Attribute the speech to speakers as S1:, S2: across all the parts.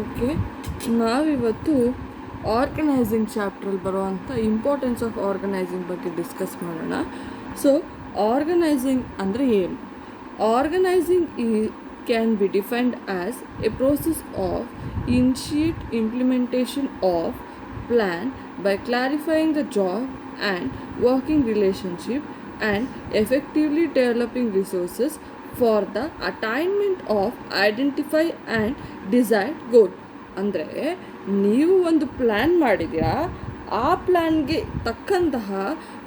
S1: Okay, ನಾವಿವತ್ತು organising ಚಾಪ್ಟ್ರಲ್ಲಿ ಬರುವಂಥ ಇಂಪಾರ್ಟೆನ್ಸ್ ಆಫ್ ಆರ್ಗನೈಸಿಂಗ್ ಬಗ್ಗೆ ಡಿಸ್ಕಸ್ ಮಾಡೋಣ. ಸೊ ಆರ್ಗನೈಸಿಂಗ್ ಅಂದರೆ ಏನು? Organising can be defined as a process of initiate implementation of plan by clarifying the job and working relationship and effectively developing resources for the attainment of identify and desired goal. ಅಂದರೆ ನೀವು ಒಂದು plan ಮಾಡಿದ್ದೀರಾ, ಆ ಪ್ಲ್ಯಾನ್ಗೆ ತಕ್ಕಂತಹ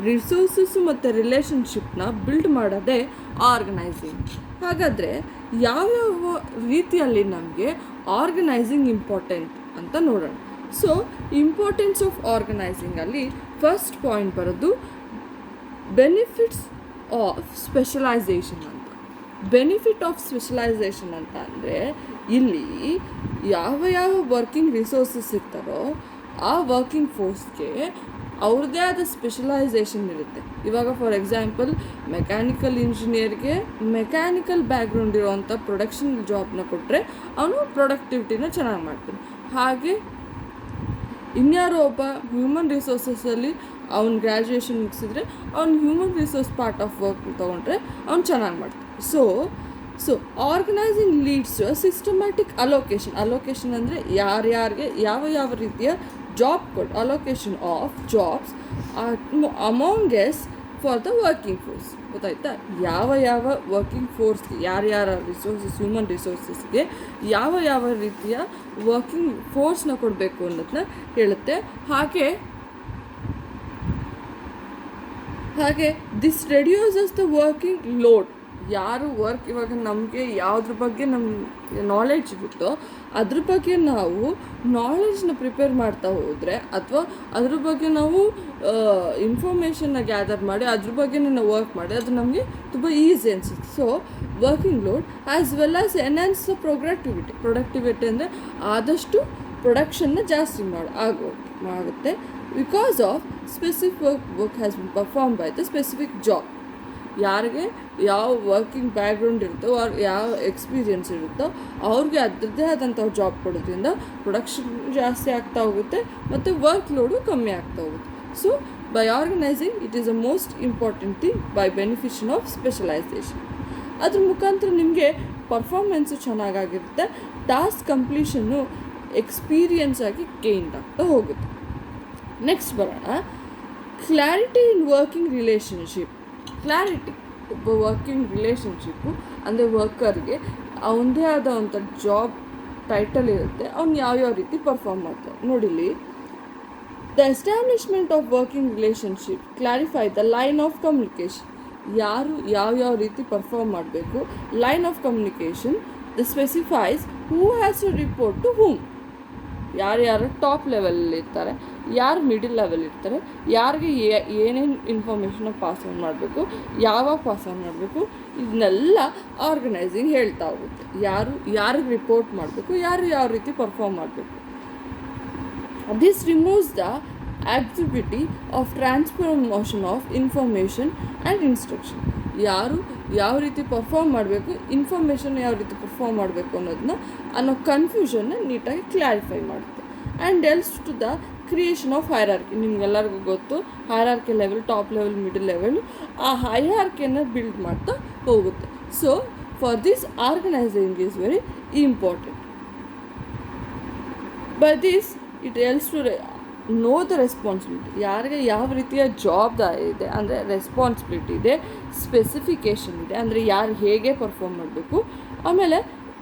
S1: resources ಮತ್ತು ರಿಲೇಷನ್ಶಿಪ್ನ build ಮಾಡೋದೇ organising. ಹಾಗಾದರೆ ಯಾವ್ಯಾವ ರೀತಿಯಲ್ಲಿ ನಮಗೆ ಆರ್ಗನೈಸಿಂಗ್ ಇಂಪಾರ್ಟೆಂಟ್ ಅಂತ ನೋಡೋಣ. ಸೊ ಇಂಪಾರ್ಟೆನ್ಸ್ ಆಫ್ ಆರ್ಗನೈಸಿಂಗಲ್ಲಿ ಫಸ್ಟ್ ಪಾಯಿಂಟ್ ಬರೋದು ಬೆನಿಫಿಟ್ಸ್ ಆಫ್ ಸ್ಪೆಷಲೈಸೇಷನ್ ಅಂತ. ಬೆನಿಫಿಟ್ ಆಫ್ ಸ್ಪೆಷಲೈಸೇಷನ್ ಅಂತ ಅಂದರೆ ಇಲ್ಲಿ ಯಾವ ಯಾವ ವರ್ಕಿಂಗ್ ರಿಸೋರ್ಸಸ್ ಇರ್ತಾರೋ ಆ ವರ್ಕಿಂಗ್ ಫೋರ್ಸ್ಗೆ ಅವ್ರದ್ದೇ ಆದ ಸ್ಪೆಷಲೈಸೇಷನ್ ಇರುತ್ತೆ. ಇವಾಗ ಫಾರ್ ಎಕ್ಸಾಂಪಲ್ ಮೆಕ್ಯಾನಿಕಲ್ ಇಂಜಿನಿಯರ್ಗೆ ಮೆಕ್ಯಾನಿಕಲ್ ಬ್ಯಾಕ್ಗ್ರೌಂಡ್ ಇರೋವಂಥ ಪ್ರೊಡಕ್ಷನ್ ಜಾಬ್ನ ಕೊಟ್ಟರೆ ಅವನು ಪ್ರೊಡಕ್ಟಿವಿಟಿನ ಚೆನ್ನಾಗಿ ಮಾಡ್ತಾನೆ. ಹಾಗೆ ಇನ್ಯಾರೋ ಒಬ್ಬ ಹ್ಯೂಮನ್ ರಿಸೋರ್ಸಸಲ್ಲಿ ಅವ್ನು ಗ್ರ್ಯಾಜುಯೇಷನ್ ಮುಗಿಸಿದ್ರೆ ಅವ್ನು human resource part of work ತೊಗೊಂಡ್ರೆ ಅವ್ನು ಚೆನ್ನಾಗಿ ಮಾಡ್ತಾನೆ. So organising leads to systematic allocation ಅಂದರೆ ಯಾರ್ಯಾರಿಗೆ ಯಾವ ರೀತಿಯ job allocation of jobs among us for the working force. ಗೊತ್ತಾಯ್ತಾ? ಯಾವ ವರ್ಕಿಂಗ್ ಫೋರ್ಸ್ಗೆ ಯಾರ್ಯಾರ ರಿಸೋರ್ಸಸ್, ಹ್ಯೂಮನ್ ರಿಸೋರ್ಸಸ್ಗೆ ಯಾವ ರೀತಿಯ ವರ್ಕಿಂಗ್ ಫೋರ್ಸ್ನ ಕೊಡಬೇಕು ಅನ್ನೋದನ್ನ ಹೇಳುತ್ತೆ. ಹಾಗೆ this reduces the working load. ಯಾರು ವರ್ಕ್ ಇವಾಗ ನಮಗೆ ಯಾವುದ್ರ ಬಗ್ಗೆ ನಮ್ಮ ನಾಲೆಡ್ಜ್ ಇರುತ್ತೋ ಅದ್ರ ಬಗ್ಗೆ ನಾವು ನಾಲೆಡ್ಜ್ನ ಪ್ರಿಪೇರ್ ಮಾಡ್ತಾ ಹೋದರೆ ಅಥವಾ ಅದ್ರ ಬಗ್ಗೆ ನಾವು ಇನ್ಫಾರ್ಮೇಷನ್ನ ಗ್ಯಾದರ್ ಮಾಡಿ ಅದ್ರ ಬಗ್ಗೆ ನಾವು ವರ್ಕ್ ಮಾಡಿ ಅದು ನಮಗೆ ತುಂಬ ಈಸಿ ಅನಿಸುತ್ತೆ. So working load as well as enhance the productivity ಅಂದರೆ ಆದಷ್ಟು ಪ್ರೊಡಕ್ಷನ್ನ ಜಾಸ್ತಿ ಆಗುತ್ತೆ because of specific work has been perform by the specific job. ಯಾರಿಗೆ ಯಾವ ವರ್ಕಿಂಗ್ ಬ್ಯಾಕ್ಗ್ರೌಂಡ್ ಇರುತ್ತೋ ಯಾವ ಎಕ್ಸ್ಪೀರಿಯನ್ಸ್ ಇರುತ್ತೋ ಅವ್ರಿಗೆ ಅದರದ್ದೇ ಆದಂಥ ಜಾಬ್ ಕೊಡೋದ್ರಿಂದ ಪ್ರೊಡಕ್ಷನ್ ಜಾಸ್ತಿ ಆಗ್ತಾ ಹೋಗುತ್ತೆ ಮತ್ತು ವರ್ಕ್ ಲೋಡು ಕಮ್ಮಿ ಆಗ್ತಾ ಹೋಗುತ್ತೆ. So by organising it is a most important thing by benefit of specialisation. ಅದ್ರ ಮುಖಾಂತರ ನಿಮಗೆ ಪರ್ಫಾರ್ಮೆನ್ಸು ಚೆನ್ನಾಗಾಗಿರುತ್ತೆ, ಟಾಸ್ಕ್ ಕಂಪ್ಲೀಷನ್ನು ಎಕ್ಸ್ಪೀರಿಯನ್ಸ್ ಆಗಿ ಗೇನ್ ಆಗ್ತಾ ಹೋಗುತ್ತೆ. ನೆಕ್ಸ್ಟ್ ಬರೋಣ, clarity in working relationship. Clarity, ಒಬ್ಬ ವರ್ಕಿಂಗ್ ರಿಲೇಷನ್ಶಿಪ್ಪು ಅಂದರೆ ವರ್ಕರ್ಗೆ ಅವನದೇ ಆದಂಥ ಜಾಬ್ ಟೈಟಲ್ ಇರುತ್ತೆ, ಅವ್ನು ಯಾವ್ಯಾವ ರೀತಿ ಪರ್ಫಾರ್ಮ್ ಮಾಡ್ತಾರೆ ನೋಡಿಲಿ. The establishment of working relationship clarify the line of communication. ಯಾರು ಯಾವ್ಯಾವ ರೀತಿ ಪರ್ಫಾರ್ಮ್ ಮಾಡಬೇಕು, line of communication. The specifies who has to report to whom. ಯಾರ್ಯಾರು ಟಾಪ್ ಲೆವೆಲಲ್ಲಿ ಇರ್ತಾರೆ, ಯಾರು ಮಿಡಿಲ್ ಲೆವೆಲ್ ಇರ್ತಾರೆ, ಯಾರಿಗೆ ಏನೇನು ಇನ್ಫಾರ್ಮೇಷನ್ನ ಪಾಸ್ ಆನ್ ಮಾಡಬೇಕು, ಯಾವಾಗ ಪಾಸ್ ಆನ್ ಮಾಡಬೇಕು, ಇದನ್ನೆಲ್ಲ ಆರ್ಗನೈಸಿಂಗ್ ಹೇಳ್ತಾ ಹೋಗುತ್ತೆ. ಯಾರಿಗೆ ರಿಪೋರ್ಟ್ ಮಾಡಬೇಕು, ಯಾವ ರೀತಿ ಪರ್ಫಾರ್ಮ್ ಮಾಡಬೇಕು. This removes the activity of transformation of information and instruction. ಯಾರು ಯಾವ ರೀತಿ ಪರ್ಫಾರ್ಮ್ ಮಾಡಬೇಕು, ಇನ್ಫಾರ್ಮೇಷನ್ ಯಾವ ರೀತಿ ಪರ್ಫಾರ್ಮ್ ಮಾಡಬೇಕು ಅನ್ನೋ ಕನ್ಫ್ಯೂಷನ್ನ ನೀಟಾಗಿ ಕ್ಲಾರಿಫೈ ಮಾಡುತ್ತೆ. And helps to the creation of hierarchy. ನಿಮಗೆಲ್ಲರಿಗೂ ಗೊತ್ತು, hierarchy level, top level, middle level, ಆ ಹೈರಾರ್ಕಿಯನ್ನು ಬಿಲ್ಡ್ ಮಾಡ್ತಾ ಹೋಗುತ್ತೆ. So for this organising is very important. By this it helps to know the responsibility. ಯಾರಿಗೆ ಯಾವ ರೀತಿಯ ಜವಾಬ್ದಾರಿ ಇದೆ ಅಂದರೆ ರೆಸ್ಪಾನ್ಸಿಬಿಲಿಟಿ ಇದೆ, ಸ್ಪೆಸಿಫಿಕೇಷನ್ ಇದೆ ಅಂದರೆ ಯಾರು ಹೇಗೆ ಪರ್ಫಾರ್ಮ್ ಮಾಡಬೇಕು, ಆಮೇಲೆ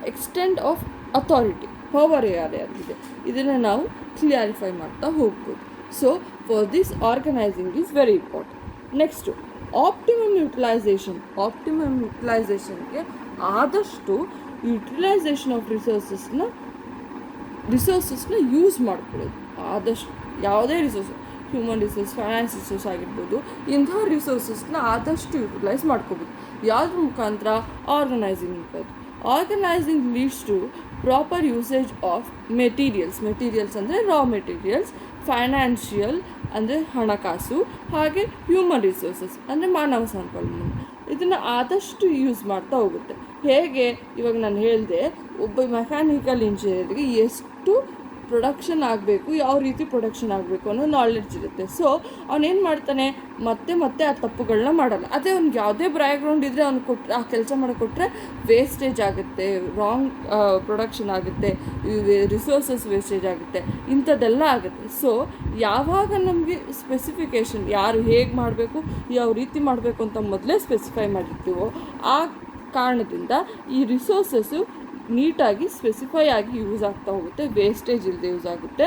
S1: ಎಕ್ಸ್ಟೆಂಟ್ ಆಫ್ ಅಥಾರಿಟಿ, ಪವರ್ ಯಾರ್ಯಾರಿಗಿದೆ, ಇದನ್ನು ನಾವು ಕ್ಲಿಯರಿಫೈ ಮಾಡ್ತಾ ಹೋಗ್ಬೋದು. So for this organising is very important. Next optimum ಯುಟಿಲೈಸೇಷನ್ಗೆ ಆದಷ್ಟು ಯುಟಿಲೈಸೇಷನ್ ಆಫ್ ರಿಸೋರ್ಸಸ್ನ ಯೂಸ್ ಮಾಡ್ಕೊಳ್ಳೋದು. ಆದಷ್ಟು ಯಾವುದೇ resource, human resource, finance resource ಆಗಿರ್ಬೋದು, ಇಂಥ ರಿಸೋರ್ಸಸ್ನ ಆದಷ್ಟು ಯುಟಿಲೈಸ್ ಮಾಡ್ಕೋಬೋದು. ಯಾವುದ್ರ ಮುಖಾಂತರ? Organising leads to proper usage of materials ಅಂದರೆ ರಾ ಮೆಟೀರಿಯಲ್ಸ್, ಫೈನಾನ್ಷಿಯಲ್ ಅಂದರೆ ಹಣಕಾಸು, ಹಾಗೆ ಹ್ಯೂಮನ್ ರಿಸೋರ್ಸಸ್ ಅಂದರೆ ಮಾನವ ಸಂಪನ್ಮೂಲ. ಇದನ್ನು ಆದಷ್ಟು ಯೂಸ್ ಮಾಡ್ತಾ ಹೋಗುತ್ತೆ. ಹೇಗೆ ಇವಾಗ ನಾನು ಹೇಳಿದೆ, ಒಬ್ಬ ಮೆಕ್ಯಾನಿಕಲ್ ಇಂಜಿನಿಯರ್ಗೆ ಎಷ್ಟು ಪ್ರೊಡಕ್ಷನ್ ಆಗಬೇಕು, ಯಾವ ರೀತಿ ಪ್ರೊಡಕ್ಷನ್ ಆಗಬೇಕು ಅನ್ನೋ ನಾಲೆಡ್ಜ್ ಇರುತ್ತೆ. ಸೊ ಅವನೇನು ಮಾಡ್ತಾನೆ, ಮತ್ತೆ ಆ ತಪ್ಪುಗಳನ್ನ ಮಾಡಲ್ಲ. ಅದೇ ಅವ್ನಿಗೆ ಯಾವುದೇ ಬ್ಯಾಕ್ಗ್ರೌಂಡ್ ಇದ್ದರೆ ಅವ್ನು ಕೊಟ್ಟರೆ, ಆ ಕೆಲಸ ಮಾಡಿಕೊಟ್ರೆ ವೇಸ್ಟೇಜ್ ಆಗುತ್ತೆ, ರಾಂಗ್ ಪ್ರೊಡಕ್ಷನ್ ಆಗುತ್ತೆ, ರಿಸೋರ್ಸಸ್ ವೇಸ್ಟೇಜ್ ಆಗುತ್ತೆ, ಇಂಥದ್ದೆಲ್ಲ ಆಗುತ್ತೆ. ಸೊ ಯಾವಾಗ ನಮಗೆ ಸ್ಪೆಸಿಫಿಕೇಷನ್ ಯಾರು ಹೇಗೆ ಮಾಡಬೇಕು, ಯಾವ ರೀತಿ ಮಾಡಬೇಕು ಅಂತ ಮೊದಲೇ ಸ್ಪೆಸಿಫೈ ಮಾಡಿರ್ತೀವೋ, ಆ ಕಾರಣದಿಂದ ಈ ರಿಸೋರ್ಸಸ್ಸು ನೀಟಾಗಿ ಸ್ಪೆಸಿಫೈ ಆಗಿ ಯೂಸ್ ಆಗ್ತಾ ಹೋಗುತ್ತೆ, ವೇಸ್ಟೇಜ್ ಇಲ್ಲದೆ ಯೂಸ್ ಆಗುತ್ತೆ.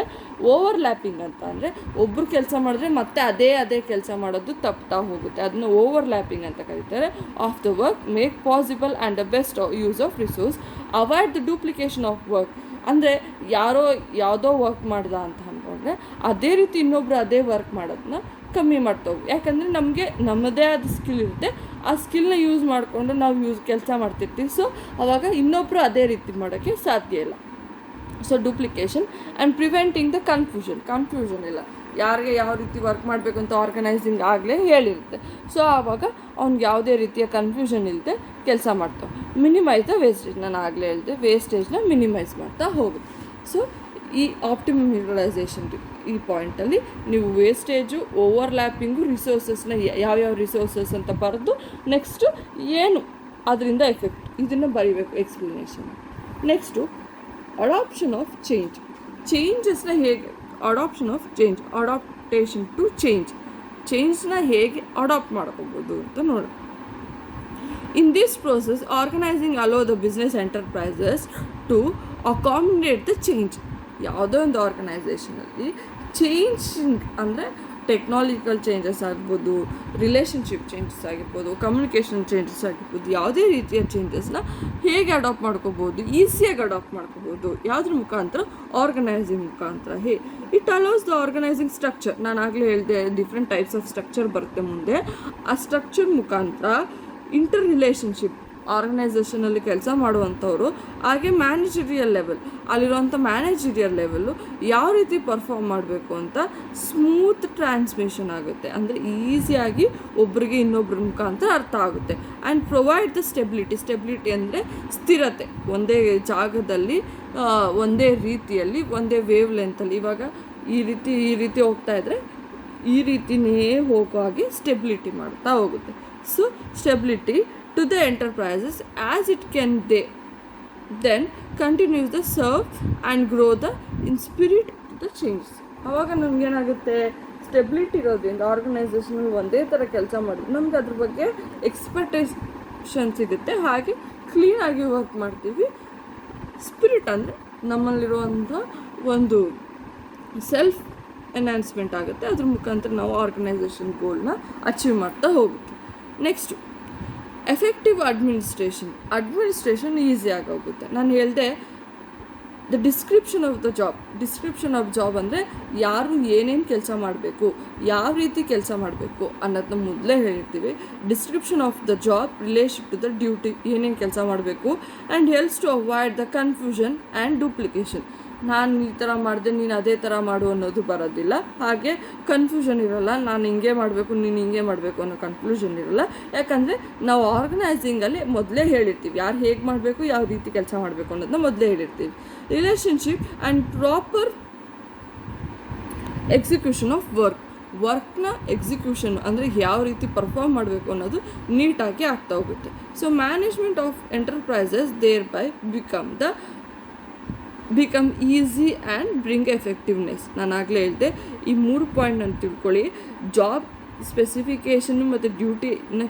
S1: ಓವರ್ಲ್ಯಾಪಿಂಗ್ ಅಂತ ಅಂದರೆ ಒಬ್ಬರು ಕೆಲಸ ಮಾಡಿದ್ರೆ ಮತ್ತೆ ಅದೇ ಕೆಲಸ ಮಾಡೋದು ತಪ್ತಾ ಹೋಗುತ್ತೆ, ಅದನ್ನು ಓವರ್ಲ್ಯಾಪಿಂಗ್ ಅಂತ ಕರೀತಾರೆ. Of the work make possible and the best use of resource, avoid the duplication of work. ಅಂದರೆ ಯಾವುದೋ ವರ್ಕ್ ಮಾಡ್ದ ಅಂತ ಅಂದ್ಕೊಂಡ್ರೆ ಅದೇ ರೀತಿ ಇನ್ನೊಬ್ರು ಅದೇ ವರ್ಕ್ ಮಾಡೋದನ್ನ ಕಮ್ಮಿ ಮಾಡ್ತವೆ. ಯಾಕಂದರೆ ನಮಗೆ ನಮ್ಮದೇ ಆದ ಸ್ಕಿಲ್ ಇರುತ್ತೆ, ಆ ಸ್ಕಿಲ್ನ ಯೂಸ್ ಮಾಡಿಕೊಂಡು ನಾವು ಕೆಲಸ ಮಾಡ್ತಿರ್ತೀವಿ. ಸೊ ಆವಾಗ ಇನ್ನೊಬ್ಬರು ಅದೇ ರೀತಿ ಮಾಡೋಕ್ಕೆ ಸಾಧ್ಯ ಇಲ್ಲ. So duplication and preventing the confusion ಇಲ್ಲ, ಯಾರಿಗೆ ಯಾವ ರೀತಿ ವರ್ಕ್ ಮಾಡಬೇಕು ಅಂತ ಆರ್ಗನೈಸಿಂಗ್ ಆಗಲೇ ಹೇಳಿರುತ್ತೆ. ಸೊ ಆವಾಗ ಅವ್ನಿಗೆ ಯಾವುದೇ ರೀತಿಯ ಕನ್ಫ್ಯೂಷನ್ ಇಲ್ಲದೆ ಕೆಲಸ ಮಾಡ್ತಾವೆ. ಮಿನಿಮೈಸ್ ದ ವೇಸ್ಟೇಜ್, ನಾನು ಆಗಲೇ ಹೇಳಿದೆ, ವೇಸ್ಟೇಜ್ನ ಮಿನಿಮೈಸ್ ಮಾಡ್ತಾ ಹೋಗುತ್ತೆ. ಸೊ ಈ ಆಪ್ಟಿಮಮ್ ಯುಟಿಲೈಸೇಷನ್ ಈ ಪಾಯಿಂಟಲ್ಲಿ ನೀವು ವೇಸ್ಟೇಜು, ಓವರ್ಲ್ಯಾಪಿಂಗು, ರಿಸೋರ್ಸಸ್ನ ಯಾವ್ಯಾವ ರಿಸೋರ್ಸಸ್ ಅಂತ ಬರೆದು ನೆಕ್ಸ್ಟು ಏನು ಅದರಿಂದ ಎಫೆಕ್ಟ್ ಇದನ್ನು ಬರೀಬೇಕು ಎಕ್ಸ್ಪ್ಲನೇಷನ್. ನೆಕ್ಸ್ಟು ಅಡಾಪ್ಷನ್ ಆಫ್ ಚೇಂಜಸ್ನ ಹೇಗೆ ಅಡಾಪ್ಟೇಷನ್ ಟು ಚೇಂಜ್ನ ಹೇಗೆ ಅಡಾಪ್ಟ್ ಮಾಡ್ಕೋಬೋದು ಅಂತ ನೋಡಿ. In this process, organizing allow the business enterprises to accommodate the change. ಯಾವುದೋ ಒಂದು ಆರ್ಗನೈಸೇಷನಲ್ಲಿ ಚೇಂಜಿಂಗ್ ಅಂದರೆ ಟೆಕ್ನಾಲಜಿಕಲ್ ಚೇಂಜಸ್ ಆಗ್ಬೋದು, ರಿಲೇಷನ್ಶಿಪ್ ಚೇಂಜಸ್ ಆಗಿರ್ಬೋದು, ಕಮ್ಯುನಿಕೇಷನ್ ಚೇಂಜಸ್ ಆಗಿರ್ಬೋದು, ಯಾವುದೇ ರೀತಿಯ ಚೇಂಜಸ್ನ ಹೇಗೆ ಅಡಾಪ್ಟ್ ಮಾಡ್ಕೋಬೋದು, ಈಸಿಯಾಗಿ ಅಡಾಪ್ಟ್ ಮಾಡ್ಕೋಬೋದು, ಯಾವುದ್ರ ಮುಖಾಂತರ, ಆರ್ಗನೈಸಿಂಗ್ ಮುಖಾಂತರ. It allows the organising structure, ನಾನು ಆಗಲೇ ಹೇಳಿದೆ ಡಿಫ್ರೆಂಟ್ ಟೈಪ್ಸ್ ಆಫ್ ಸ್ಟ್ರಕ್ಚರ್ ಬರುತ್ತೆ ಮುಂದೆ. ಆ ಸ್ಟ್ರಕ್ಚರ್ ಮುಖಾಂತರ ಇಂಟರ್ ರಿಲೇಷನ್ಶಿಪ್, ಆರ್ಗನೈಸೇಷನಲ್ಲಿ ಕೆಲಸ ಮಾಡುವಂಥವ್ರು, ಹಾಗೆ ಮ್ಯಾನೇಜರಿಯಲ್ ಲೆವೆಲ್, ಅಲ್ಲಿರುವಂಥ ಮ್ಯಾನೇಜರಿಯಲ್ ಲೆವೆಲ್ಲು ಯಾವ ರೀತಿ ಪರ್ಫಾರ್ಮ್ ಮಾಡಬೇಕು ಅಂತ ಸ್ಮೂತ್ ಟ್ರಾನ್ಸ್ಮಿಷನ್ ಆಗುತ್ತೆ. ಅಂದರೆ ಈಸಿಯಾಗಿ ಒಬ್ಬರಿಗೆ ಇನ್ನೊಬ್ಬರ ಮುಖಾಂತರ ಅರ್ಥ ಆಗುತ್ತೆ. ಆ್ಯಂಡ್ ಪ್ರೊವೈಡ್ ದ ಸ್ಟೆಬಿಲಿಟಿ ಅಂದರೆ ಸ್ಥಿರತೆ, ಒಂದೇ ಜಾಗದಲ್ಲಿ ಒಂದೇ ರೀತಿಯಲ್ಲಿ ಒಂದೇ ವೇವ್ ಲೆಂತಲ್ಲಿ, ಇವಾಗ ಈ ರೀತಿ ಹೋಗ್ತಾ ಇದ್ದರೆ ಈ ರೀತಿನೇ ಹೋಗೋ ಹಾಗೆ ಸ್ಟೆಬಿಲಿಟಿ ಮಾಡ್ತಾ ಹೋಗುತ್ತೆ. So stability to the enterprises as it can then continues the serve and grow the in spirit the changes. ಆವಾಗ ನಮಗೇನಾಗುತ್ತೆ, ಸ್ಟೆಬಿಲಿಟಿ ಇರೋದ್ರಿಂದ ಆರ್ಗನೈಸೇಷನಲ್ಲಿ ಒಂದೇ ಥರ ಕೆಲಸ ಮಾಡಿದ್ರೆ ನಮ್ಗೆ ಅದ್ರ ಬಗ್ಗೆ ಎಕ್ಸ್ಪೆಕ್ಟೇಷನ್ ಸಿಗುತ್ತೆ, ಹಾಗೆ ಕ್ಲೀನಾಗಿ ವರ್ಕ್ ಮಾಡ್ತೀವಿ. ಸ್ಪಿರಿಟ್ ಅಂದರೆ ನಮ್ಮಲ್ಲಿರುವಂಥ ಒಂದು ಸೆಲ್ಫ್ ಎನ್ಹಾನ್ಸ್ಮೆಂಟ್ ಆಗುತ್ತೆ, ಅದ್ರ ಮುಖಾಂತರ ನಾವು ಆರ್ಗನೈಸೇಷನ್ ಗೋಲ್ನ ಅಚೀವ್ ಮಾಡ್ತಾ ಹೋಗುತ್ತೆ. ನೆಕ್ಸ್ಟು ಎಫೆಕ್ಟಿವ್ ಅಡ್ಮಿನಿಸ್ಟ್ರೇಷನ್ ಈಸಿಯಾಗಿ ಹೋಗುತ್ತೆ. ನಾನು ಹೇಳಿದೆ ದ ಡಿಸ್ಕ್ರಿಪ್ಷನ್ ಆಫ್ ಜಾಬ್ ಅಂದರೆ ಯಾರು ಏನೇನು ಕೆಲಸ ಮಾಡಬೇಕು, ಯಾವ ರೀತಿ ಕೆಲಸ ಮಾಡಬೇಕು ಅನ್ನೋದನ್ನ ಮೊದಲೇ ಹೇಳಿರ್ತೀವಿ. Description of the job relation to the duty, ಏನೇನು ಕೆಲಸ ಮಾಡಬೇಕು, and helps to avoid the confusion and duplication. ನಾನು ಈ ಥರ ಮಾಡಿದೆ ನೀನು ಅದೇ ಥರ ಮಾಡು ಅನ್ನೋದು ಬರೋದಿಲ್ಲ, ಹಾಗೆ ಕನ್ಫ್ಯೂಷನ್ ಇರೋಲ್ಲ, ನಾನು ಹಿಂಗೆ ಮಾಡಬೇಕು ನೀನು ಹಿಂಗೆ ಮಾಡಬೇಕು ಅನ್ನೋ ಕನ್ಫ್ಯೂಷನ್ ಇರೋಲ್ಲ. ಯಾಕಂದರೆ ನಾವು ಆರ್ಗನೈಸಿಂಗಲ್ಲಿ ಮೊದಲೇ ಹೇಳಿರ್ತೀವಿ ಯಾರು ಹೇಗೆ ಮಾಡಬೇಕು, ಯಾವ ರೀತಿ ಕೆಲಸ ಮಾಡಬೇಕು ಅನ್ನೋದನ್ನ ಮೊದಲೇ ಹೇಳಿರ್ತೀವಿ. Relationship and proper execution of ವರ್ಕ್ನ ಎಕ್ಸಿಕ್ಯೂಷನ್ ಅಂದರೆ ಯಾವ ರೀತಿ ಪರ್ಫಾರ್ಮ್ ಮಾಡಬೇಕು ಅನ್ನೋದು ನೀಟಾಗಿ ಆಗ್ತಾ ಹೋಗುತ್ತೆ. So management of enterprises thereby become easy and bring effectiveness. ನಾನು ಆಗಲೇ ಹೇಳಿದೆ, ಈ 3 ಪಾಯಿಂಟ್ ನಾನು ತಿಳ್ಕೊಳ್ಳಿ. ಜಾಬ್ ಸ್ಪೆಸಿಫಿಕೇಷನ್ನು ಮತ್ತು ಡ್ಯೂಟಿನ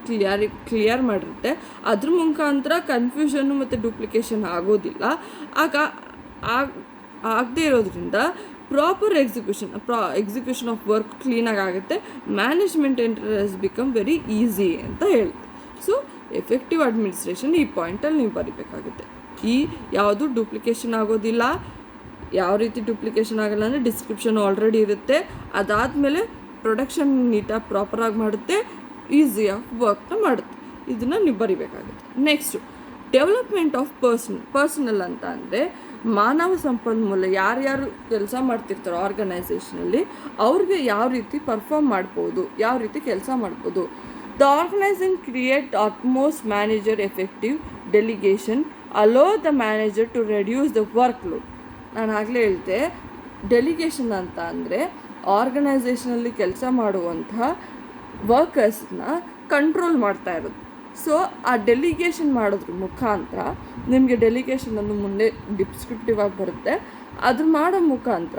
S1: ಕ್ಲಿಯರ್ ಮಾಡಿರುತ್ತೆ, ಅದ್ರ ಮುಖಾಂತರ ಕನ್ಫ್ಯೂಷನ್ನು ಮತ್ತು ಡೂಪ್ಲಿಕೇಶನ್ ಆಗೋದಿಲ್ಲ. ಆಗದೇ ಇರೋದ್ರಿಂದ ಪ್ರಾಪರ್ ಎಕ್ಸಿಕ್ಯೂಷನ್ ಆಫ್ ವರ್ಕ್ ಕ್ಲೀನಾಗಿ ಆಗುತ್ತೆ. Management enterprise become very easy ಅಂತ ಹೇಳುತ್ತೆ. ಸೊ ಎಫೆಕ್ಟಿವ್ ಅಡ್ಮಿನಿಸ್ಟ್ರೇಷನ್ ಈ ಪಾಯಿಂಟಲ್ಲಿ ನೀವು ಬರೀಬೇಕಾಗುತ್ತೆ. ಯಾವುದು ಡೂಪ್ಲಿಕೇಶನ್ ಆಗೋದಿಲ್ಲ. ಯಾವ ರೀತಿ ಡೂಪ್ಲಿಕೇಶನ್ ಆಗಲ್ಲ ಅಂದರೆ ಡಿಸ್ಕ್ರಿಪ್ಷನ್ ಆಲ್ರೆಡಿ ಇರುತ್ತೆ, ಅದಾದಮೇಲೆ ಪ್ರೊಡಕ್ಷನ್ ನೀಟಾಗಿ ಪ್ರಾಪರಾಗಿ ಮಾಡುತ್ತೆ, ಈಸಿಯಾಗಿ ವರ್ಕ್ನ ಮಾಡುತ್ತೆ. ಇದನ್ನು ನೀವು ಬರಿಬೇಕಾಗುತ್ತೆ. ನೆಕ್ಸ್ಟು ಡೆವಲಪ್ಮೆಂಟ್ ಆಫ್ ಪರ್ಸನಲ್ ಅಂತ ಅಂದರೆ ಮಾನವ ಸಂಪನ್ಮೂಲ, ಯಾರ್ಯಾರು ಕೆಲಸ ಮಾಡ್ತಿರ್ತಾರೋ ಆರ್ಗನೈಸೇಷನಲ್ಲಿ ಅವ್ರಿಗೆ ಯಾವ ರೀತಿ ಪರ್ಫಾರ್ಮ್ ಮಾಡ್ಬೋದು, ಯಾವ ರೀತಿ ಕೆಲಸ ಮಾಡ್ಬೋದು. The organizing create utmost manager effective delegation, allow the manager to reduce the workload. ನಾನು ಆಗಲೇ ಹೇಳಿದೆ, ಡೆಲಿಗೇಷನ್ ಅಂತ ಅಂದರೆ ಆರ್ಗನೈಸೇಷನಲ್ಲಿ ಕೆಲಸ ಮಾಡುವಂತಹ ವರ್ಕರ್ಸ್ನ ಕಂಟ್ರೋಲ್ ಮಾಡ್ತಾ ಇರೋದು. ಸೊ ಆ ಡೆಲಿಗೇಷನ್ ಮಾಡೋದ್ರ ಮುಖಾಂತರ ನಿಮಗೆ ಡೆಲಿಗೇಷನ್ ಒಂದು ಮುಂದೆ ಡಿಸ್ಕ್ರಿಪ್ಟಿವ್ ಆಗಿ ಬರುತ್ತೆ. ಅದು ಮಾಡೋ ಮುಖಾಂತರ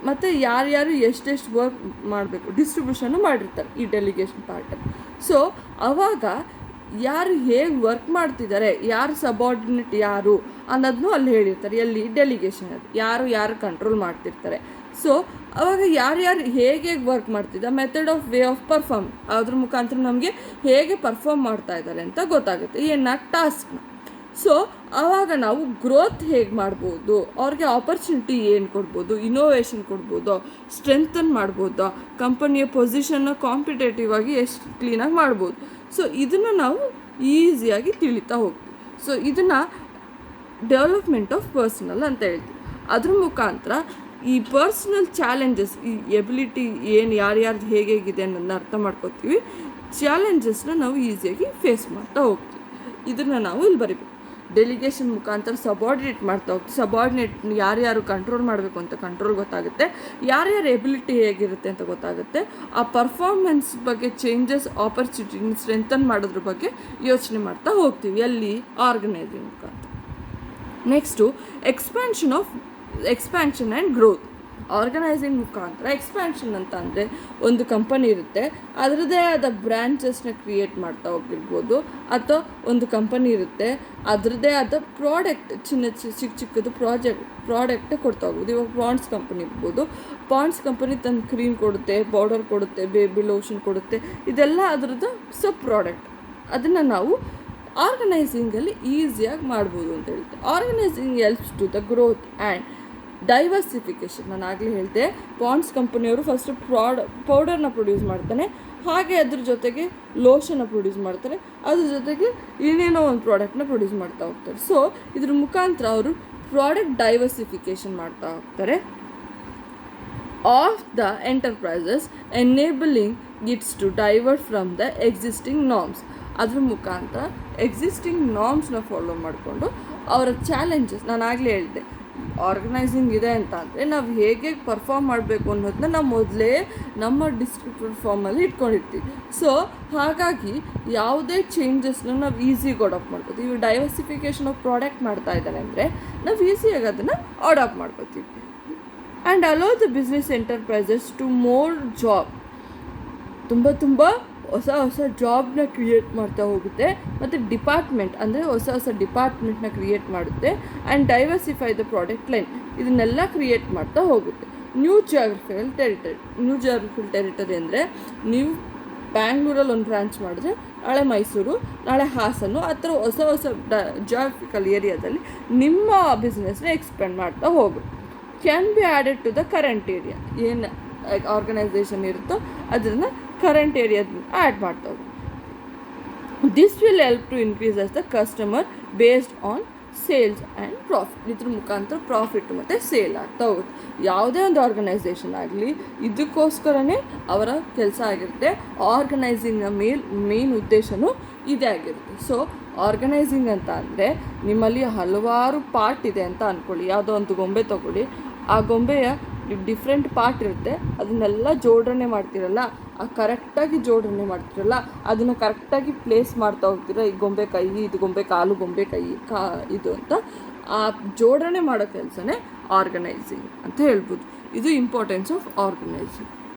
S1: ಮತ್ತು ಯಾರ್ಯಾರು ಎಷ್ಟೆಷ್ಟು ವರ್ಕ್ ಮಾಡಬೇಕು ಡಿಸ್ಟ್ರಿಬ್ಯೂಷನ್ನು ಮಾಡಿರ್ತಾರೆ ಈ ಡೆಲಿಗೇಷನ್ ಪಾರ್ಟಲ್ಲಿ. ಸೊ ಆವಾಗ ಯಾರು ಹೇಗೆ ವರ್ಕ್ ಮಾಡ್ತಿದ್ದಾರೆ, ಯಾರು ಸಬಾರ್ಡಿನೇಟ್ ಯಾರು ಅನ್ನೋದನ್ನು ಅಲ್ಲಿ ಹೇಳಿರ್ತಾರೆ. ಎಲ್ಲಿ ಡೆಲಿಗೇಷನಲ್ಲಿ ಯಾರು ಕಂಟ್ರೋಲ್ ಮಾಡ್ತಿರ್ತಾರೆ. ಸೊ ಆವಾಗ ಯಾರ್ಯಾರು ಹೇಗೆ ವರ್ಕ್ ಮಾಡ್ತಿದ್ದ method of way of perform, ಅದ್ರ ಮುಖಾಂತರ ನಮಗೆ ಹೇಗೆ ಪರ್ಫಾರ್ಮ್ ಮಾಡ್ತಾ ಇದ್ದಾರೆ ಅಂತ ಗೊತ್ತಾಗುತ್ತೆ ಟಾಸ್ಕ್ನ. ಸೊ ಆವಾಗ ನಾವು ಗ್ರೋತ್ ಹೇಗೆ ಮಾಡ್ಬೋದು, ಅವ್ರಿಗೆ ಆಪರ್ಚುನಿಟಿ ಏನು ಕೊಡ್ಬೋದು, ಇನೋವೇಷನ್ ಕೊಡ್ಬೋದು, ಸ್ಟ್ರೆಂಥನ್ ಮಾಡ್ಬೋದು, ಕಂಪನಿಯ ಪೊಸಿಷನ್ನ ಕಾಂಪಿಟೇಟಿವ್ ಆಗಿ ಎಷ್ಟು ಕ್ಲೀನಾಗಿ ಮಾಡ್ಬೋದು. ಸೊ ಇದನ್ನು ನಾವು ಈಸಿಯಾಗಿ ತಿಳಿತಾ ಹೋಗ್ತೀವಿ. ಸೊ ಇದನ್ನು ಡೆವಲಪ್ಮೆಂಟ್ ಆಫ್ ಪರ್ಸನಲ್ ಅಂತ ಹೇಳ್ತೀವಿ. ಅದ್ರ ಮುಖಾಂತರ ಈ ಪರ್ಸ್ನಲ್ ಚಾಲೆಂಜಸ್, ಈ ಎಬಿಲಿಟಿ ಏನು ಯಾರ್ಯಾರ್ದು ಹೇಗಿದೆ ಅನ್ನೋದನ್ನ ಅರ್ಥ ಮಾಡ್ಕೋತೀವಿ. ಚಾಲೆಂಜಸ್ನ ನಾವು ಈಸಿಯಾಗಿ ಫೇಸ್ ಮಾಡ್ತಾ ಹೋಗ್ತೀವಿ. ಇದನ್ನು ನಾವು ಇಲ್ಲಿ ಬರೀಬೇಕು. ಡೆಲಿಗೇಷನ್ ಮುಖಾಂತರ ಸಬಾರ್ಡಿನೇಟ್ ಮಾಡ್ತಾ ಹೋಗ್ತೀವಿ. ಸಬಾರ್ಡಿನೇಟ್ ಯಾರ್ಯಾರು ಕಂಟ್ರೋಲ್ ಮಾಡಬೇಕು ಅಂತ ಕಂಟ್ರೋಲ್ ಗೊತ್ತಾಗುತ್ತೆ, ಯಾರ್ಯಾರ ಎಬಿಲಿಟಿ ಹೇಗಿರುತ್ತೆ ಅಂತ ಗೊತ್ತಾಗುತ್ತೆ. ಆ ಪರ್ಫಾರ್ಮೆನ್ಸ್ ಬಗ್ಗೆ ಚೇಂಜಸ್, ಆಪರ್ಚುನಿಟಿನ ಸ್ಟ್ರೆಂಥನ್ ಮಾಡೋದ್ರ ಬಗ್ಗೆ ಯೋಚನೆ ಮಾಡ್ತಾ ಹೋಗ್ತೀವಿ ಎಲ್ಲಿ ಆರ್ಗನೈಸಿಂಗ್ ಮುಖಾಂತರ. Next expansion and growth. Organising ಮುಖಾಂತರ ಎಕ್ಸ್ಪ್ಯಾನ್ಷನ್ ಅಂತ ಅಂದರೆ ಒಂದು ಕಂಪನಿ ಇರುತ್ತೆ, ಅದರದ್ದೇ ಆದ ಬ್ರ್ಯಾಂಚಸ್ನ ಕ್ರಿಯೇಟ್ ಮಾಡ್ತಾ ಹೋಗಿರ್ಬೋದು. ಅಥವಾ ಒಂದು ಕಂಪನಿ ಇರುತ್ತೆ, ಅದರದ್ದೇ ಆದ ಪ್ರಾಡಕ್ಟ್ ಚಿಕ್ಕದು ಪ್ರಾಡಕ್ಟ್ ಕೊಡ್ತಾ ಹೋಗ್ಬೋದು. ಇವಾಗ ಪಾಂಡ್ಸ್ ಕಂಪನಿ ಇರ್ಬೋದು, ಪಾಂಡ್ಸ್ ಕಂಪನಿ ತನ್ನ ಕ್ರೀಮ್ ಕೊಡುತ್ತೆ, ಪೌಡರ್ ಕೊಡುತ್ತೆ, ಬೇಬಿ ಲೋಷನ್ ಕೊಡುತ್ತೆ. ಇದೆಲ್ಲ ಅದರದ್ದು ಸಬ್ ಪ್ರಾಡಕ್ಟ್. ಅದನ್ನು ನಾವು ಆರ್ಗನೈಸಿಂಗಲ್ಲಿ ಈಸಿಯಾಗಿ ಮಾಡ್ಬೋದು ಅಂತ ಹೇಳ್ತೆ. Organising helps to the growth and diversification. ನಾನು ಆಗಲೇ ಹೇಳಿದೆ, ಪಾಂಡ್ಸ್ ಕಂಪನಿಯವರು ಫಸ್ಟು ಪೌಡರ್ನ ಪ್ರೊಡ್ಯೂಸ್ ಮಾಡ್ತಾನೆ, ಹಾಗೆ ಅದ್ರ ಜೊತೆಗೆ ಲೋಷನ್ನ ಪ್ರೊಡ್ಯೂಸ್ ಮಾಡ್ತಾರೆ, ಅದ್ರ ಜೊತೆಗೆ ಇನ್ನೇನೋ ಒಂದು ಪ್ರಾಡಕ್ಟ್ನ ಪ್ರೊಡ್ಯೂಸ್ ಮಾಡ್ತಾ ಹೋಗ್ತಾರೆ. ಸೊ ಇದ್ರ ಮುಖಾಂತರ ಅವರು ಪ್ರಾಡಕ್ಟ್ ಡೈವರ್ಸಿಫಿಕೇಷನ್ ಮಾಡ್ತಾ ಹೋಗ್ತಾರೆ of the enterprises, enabling its to divert from the existing norms. ಅದ್ರ ಮುಖಾಂತರ ಎಕ್ಸಿಸ್ಟಿಂಗ್ ನಾರ್ಮ್ಸ್ನ ಫಾಲೋ ಮಾಡಿಕೊಂಡು ಅವರ ಚಾಲೆಂಜಸ್, ನಾನು ಆಗಲೇ ಹೇಳಿದೆ ಆರ್ಗನೈಸಿಂಗ್ ಇದೆ ಅಂತ ಅಂದರೆ ನಾವು ಹೇಗೆ ಪರ್ಫಾರ್ಮ್ ಮಾಡಬೇಕು ಅನ್ನೋದನ್ನ ನಾವು ಮೊದಲೇ ನಮ್ಮ ಡಿಸ್ಕ್ರಿಪ್ಟಿವ್ ಫಾರ್ಮಲ್ಲಿ ಇಟ್ಕೊಂಡಿರ್ತೀವಿ. ಸೊ ಹಾಗಾಗಿ ಯಾವುದೇ ಚೇಂಜಸ್ನ ನಾವು ಈಸಿಯಾಗಿ ಅಡಾಪ್ಟ್ ಮಾಡ್ಕೋತೀವಿ. ಇವು ಡೈವರ್ಸಿಫಿಕೇಷನ್ ಆಫ್ ಪ್ರಾಡಕ್ಟ್ ಮಾಡ್ತಾ ಇದ್ದಾರೆ ಅಂದರೆ ನಾವು ಈಸಿಯಾಗಿ ಅದನ್ನು ಅಡಾಪ್ಟ್ ಮಾಡ್ಕೋತೀವಿ. And allow the business enterprises to more job. ತುಂಬ ಹೊಸ ಜಾಬ್ನ ಕ್ರಿಯೇಟ್ ಮಾಡ್ತಾ ಹೋಗುತ್ತೆ. ಮತ್ತು ಡಿಪಾರ್ಟ್ಮೆಂಟ್ ಅಂದರೆ ಹೊಸ ಡಿಪಾರ್ಟ್ಮೆಂಟ್ನ ಕ್ರಿಯೇಟ್ ಮಾಡುತ್ತೆ. And diversify the product line, ಇದನ್ನೆಲ್ಲ ಕ್ರಿಯೇಟ್ ಮಾಡ್ತಾ ಹೋಗುತ್ತೆ. ನ್ಯೂ ಜಿಯೋಗ್ರಫಿಕಲ್ ಟೆರಿಟರಿ ಅಂದರೆ ನೀವು ಬ್ಯಾಂಗ್ಳೂರಲ್ಲಿ ಒಂದು ಬ್ರಾಂಚ್ ಮಾಡಿದ್ರೆ ನಾಳೆ ಮೈಸೂರು, ನಾಳೆ ಹಾಸನ, ಆ ಥರ ಹೊಸ ಜಿಯೋಗ್ರಫಿಕಲ್ ಏರಿಯಾದಲ್ಲಿ ನಿಮ್ಮ ಬಿಸ್ನೆಸ್ನ ಎಕ್ಸ್ಪೆಂಡ್ ಮಾಡ್ತಾ ಹೋಗುತ್ತೆ. Can be added to the current area. ಏನು ಆರ್ಗನೈಸೇಷನ್ ಇರುತ್ತೋ ಅದನ್ನು ಕರೆಂಟ್ ಏರಿಯಾದ ಆ್ಯಡ್ ಮಾಡ್ತಾ ಹೋಗಿ. This will help to increase the customer based on sales and profit. ಇದ್ರ ಮುಖಾಂತರ ಪ್ರಾಫಿಟ್ ಮತ್ತು ಸೇಲ್ ಆಗ್ತಾ ಹೋಗುತ್ತೆ. ಯಾವುದೇ ಒಂದು ಆರ್ಗನೈಸೇಷನ್ ಆಗಲಿ ಇದಕ್ಕೋಸ್ಕರನೇ ಅವರ ಕೆಲಸ ಆಗಿರುತ್ತೆ. ಆರ್ಗನೈಸಿಂಗ್ನ ಮೇನ್ ಉದ್ದೇಶನೂ ಇದೇ ಆಗಿರುತ್ತೆ. ಸೊ ಆರ್ಗನೈಸಿಂಗ್ ಅಂತ ಅಂದರೆ ನಿಮ್ಮಲ್ಲಿ ಹಲವಾರು ಪಾರ್ಟ್ ಇದೆ ಅಂತ ಅಂದ್ಕೊಳ್ಳಿ. ಯಾವುದೋ ಒಂದು ಗೊಂಬೆ ತೊಗೊಳ್ಳಿ, ಆ ಗೊಂಬೆಯ ಡಿಫ್ರೆಂಟ್ ಪಾರ್ಟ್ ಇರುತ್ತೆ, ಅದನ್ನೆಲ್ಲ ಜೋಡಣೆ ಮಾಡ್ತಿರಲ್ಲ, ಆ ಕರೆಕ್ಟಾಗಿ ಜೋಡಣೆ ಮಾಡ್ತಿರಲ್ಲ, ಅದನ್ನು ಕರೆಕ್ಟಾಗಿ ಪ್ಲೇಸ್ ಮಾಡ್ತಾ ಹೋಗ್ತೀರ. ಈ ಗೊಂಬೆ ಕೈ, ಇದು ಗೊಂಬೆ ಕಾಲು, ಗೊಂಬೆ ಕೈ ಇದು ಅಂತ ಆ ಜೋಡಣೆ ಮಾಡೋ ಕೆಲಸನೇ ಆರ್ಗನೈಸಿಂಗ್ ಅಂತ ಹೇಳ್ಬೋದು. ಇದು ಇಂಪಾರ್ಟೆನ್ಸ್ ಆಫ್ ಆರ್ಗನೈಸಿಂಗ್.